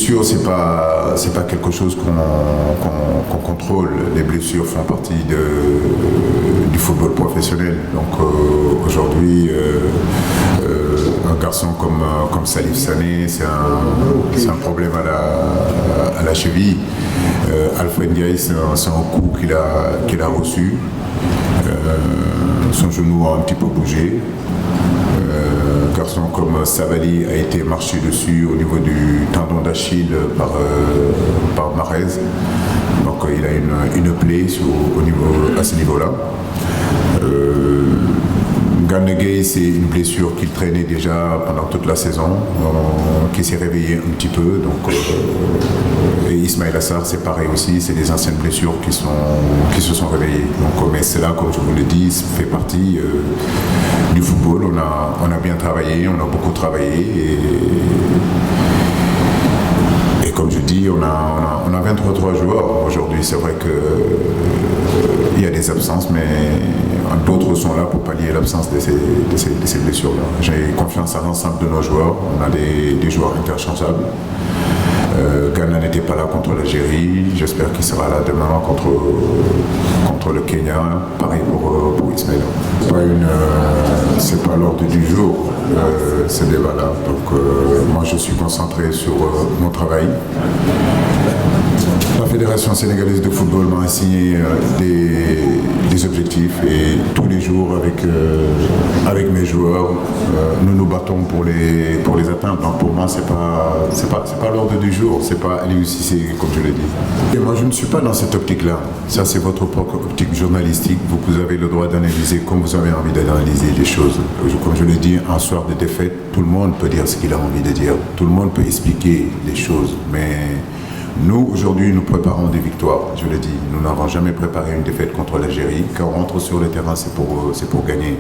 blessures, c'est pas quelque chose qu'on contrôle. Les blessures font partie du football professionnel. Donc aujourd'hui, un garçon comme Salif Sané, c'est un problème à la cheville. Alfred Ndiaye, c'est un coup qu'il a reçu. Son genou a un petit peu bougé. Un garçon comme Savali a été marché dessus au niveau du tendon d'Achille par Marez. Donc il a une plaie à ce niveau-là. Gana Gueye, c'est une blessure qu'il traînait déjà pendant toute la saison, qui s'est réveillé un petit peu. Donc, et Ismaël Assar, c'est pareil aussi, c'est des anciennes blessures qui se sont réveillées. Donc, mais cela, comme je vous le dis, fait partie du football. On a bien travaillé, on a beaucoup travaillé. Et comme je dis, on a 23 joueurs aujourd'hui. C'est vrai qu'il y a des absences, mais d'autres sont là pour pallier l'absence de ces blessures-là. J'ai confiance à l'ensemble de nos joueurs. On a des joueurs interchangeables. Ghana n'était pas là contre l'Algérie. J'espère qu'il sera là demain contre le Kenya. Pareil pour Ismaël. C'est pas l'ordre du jour, ce débat-là. Donc moi, je suis concentré sur mon travail. La Fédération sénégalaise de football m'a assigné des objectifs et tous les jours avec mes joueurs, nous nous battons pour les atteindre. Donc pour moi, c'est pas l'ordre du jour, c'est pas Aliou Cissé comme je l'ai dit. Et moi, je ne suis pas dans cette optique-là. Ça, c'est votre propre optique journalistique. Vous avez le droit d'analyser comme vous avez envie d'analyser les choses. Comme je l'ai dit, un soir de défaite, tout le monde peut dire ce qu'il a envie de dire. Tout le monde peut expliquer les choses, mais nous, aujourd'hui, nous préparons des victoires. Je le dis, nous n'avons jamais préparé une défaite contre l'Algérie. Quand on rentre sur le terrain, c'est pour gagner.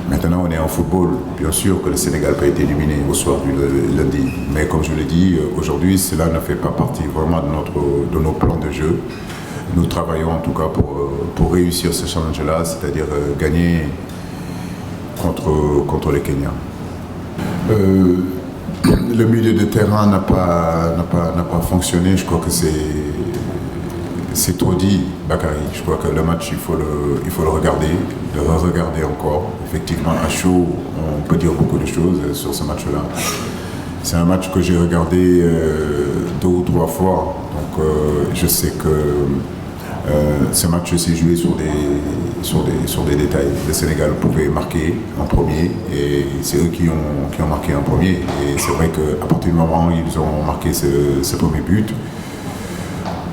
Maintenant, on est en football. Bien sûr que le Sénégal peut être éliminé au soir du lundi. Mais comme je l'ai dit, aujourd'hui, cela ne fait pas partie vraiment de nos plans de jeu. Nous travaillons en tout cas pour réussir ce challenge-là, c'est-à-dire gagner contre le Kenya. Le milieu de terrain n'a pas fonctionné. Je crois que c'est trop dit, Bakary. Je crois que le match, il faut le regarder, le re-regarder encore. Effectivement, à chaud, on peut dire beaucoup de choses sur ce match-là. C'est un match que j'ai regardé 2 ou 3 fois. Donc, je sais que ce match s'est joué sur des détails. Le Sénégal pouvait marquer en premier et c'est eux qui ont marqué en premier. Et c'est vrai qu'à partir du moment où ils ont marqué ce premier but,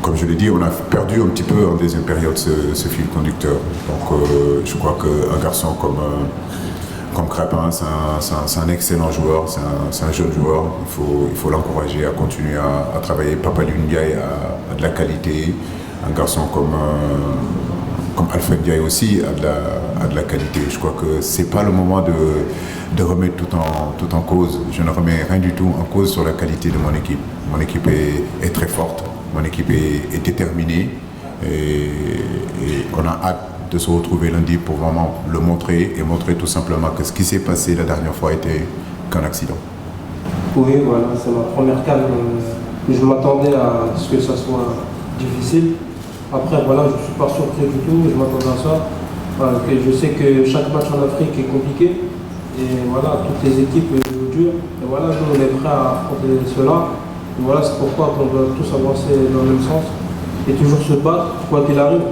comme je l'ai dit, on a perdu un petit peu en deuxième période ce fil conducteur. Donc je crois qu'un garçon comme Crépin, c'est un excellent joueur, c'est un jeune joueur. Il faut l'encourager à continuer à travailler. Papaliou Ndiaye a de la qualité. Un garçon comme Alfred Ndiaye aussi a de la qualité. Je crois que c'est pas le moment de remettre tout en cause. Je ne remets rien du tout en cause sur la qualité de mon équipe. Mon équipe est très forte, mon équipe est déterminée et on a hâte de se retrouver lundi pour vraiment le montrer et montrer tout simplement que ce qui s'est passé la dernière fois était qu'un accident. Oui, voilà, c'est ma première CAN. Je m'attendais à ce que ça soit difficile. Après, voilà, je ne suis pas surpris du tout, je m'attendais à ça. Voilà, je sais que chaque match en Afrique est compliqué. Et voilà, toutes les équipes jouent dur. Et voilà, nous, on est prêts à affronter cela. Et voilà, c'est pourquoi on doit tous avancer dans le même sens et toujours se battre, quoi qu'il arrive.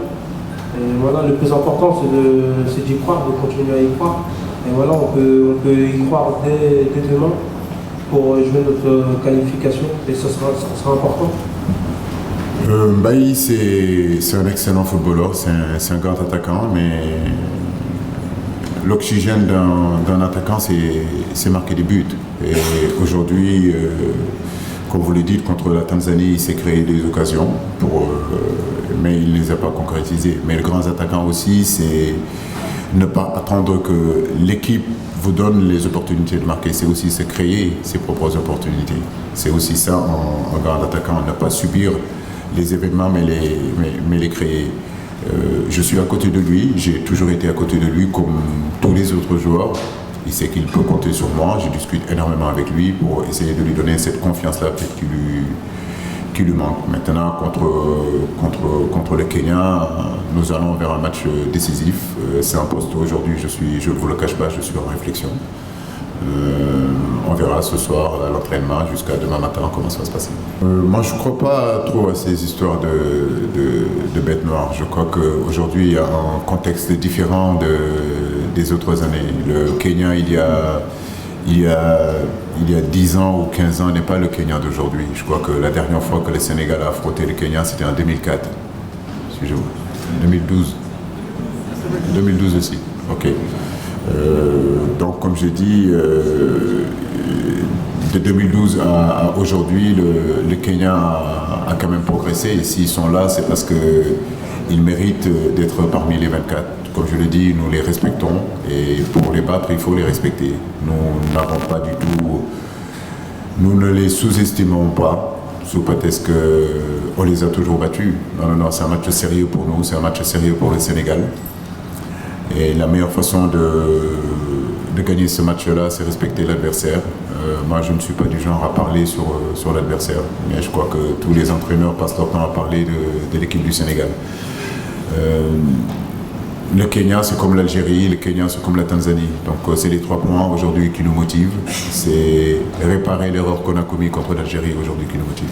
Et voilà, le plus important, c'est d'y croire, de continuer à y croire. Et voilà, on peut y croire dès demain pour jouer notre qualification. Et ça sera important. Bailly, c'est un excellent footballeur, c'est un grand attaquant, mais l'oxygène d'un attaquant, c'est marquer des buts. Et aujourd'hui, comme vous le dites, contre la Tanzanie, il s'est créé des occasions, mais il ne les a pas concrétisées. Mais le grand attaquant aussi, c'est ne pas attendre que l'équipe vous donne les opportunités de marquer. C'est aussi se créer ses propres opportunités. C'est aussi ça, un grand attaquant, ne pas subir les événements, mais les créer. Je suis à côté de lui, j'ai toujours été à côté de lui comme tous les autres joueurs. Il sait qu'il peut compter sur moi. Je discute énormément avec lui pour essayer de lui donner cette confiance-là peut-être qui lui manque. Maintenant, contre le Kenya, nous allons vers un match décisif. C'est un poste aujourd'hui, je ne vous le cache pas, je suis en réflexion. On verra ce soir à l'entraînement jusqu'à demain matin comment ça va se passer. Moi, je ne crois pas trop à ces histoires de bêtes noires. Je crois qu'aujourd'hui, il y a un contexte différent des autres années. Le Kenya, il y a 10 ans ou 15 ans n'est pas le Kenya d'aujourd'hui. Je crois que la dernière fois que le Sénégal a affronté le Kenya, c'était en 2004. 2012. 2012 aussi. Ok. Donc, comme je dis, de 2012 à aujourd'hui, le Kenya a quand même progressé. Et s'ils sont là, c'est parce qu'ils méritent d'être parmi les 24. Comme je le dis, nous les respectons. Et pour les battre, il faut les respecter. Nous n'avons pas du tout... Nous ne les sous-estimons pas, sous prétexte qu'on les a toujours battus. Non, c'est un match sérieux pour nous, c'est un match sérieux pour le Sénégal. Et la meilleure façon de gagner ce match-là, c'est respecter l'adversaire. Moi, je ne suis pas du genre à parler sur l'adversaire, mais je crois que tous les entraîneurs passent leur temps à parler de l'équipe du Sénégal. Le Kenya, c'est comme l'Algérie, le Kenya, c'est comme la Tanzanie. Donc, c'est les 3 points aujourd'hui qui nous motivent. C'est réparer l'erreur qu'on a commise contre l'Algérie aujourd'hui qui nous motive.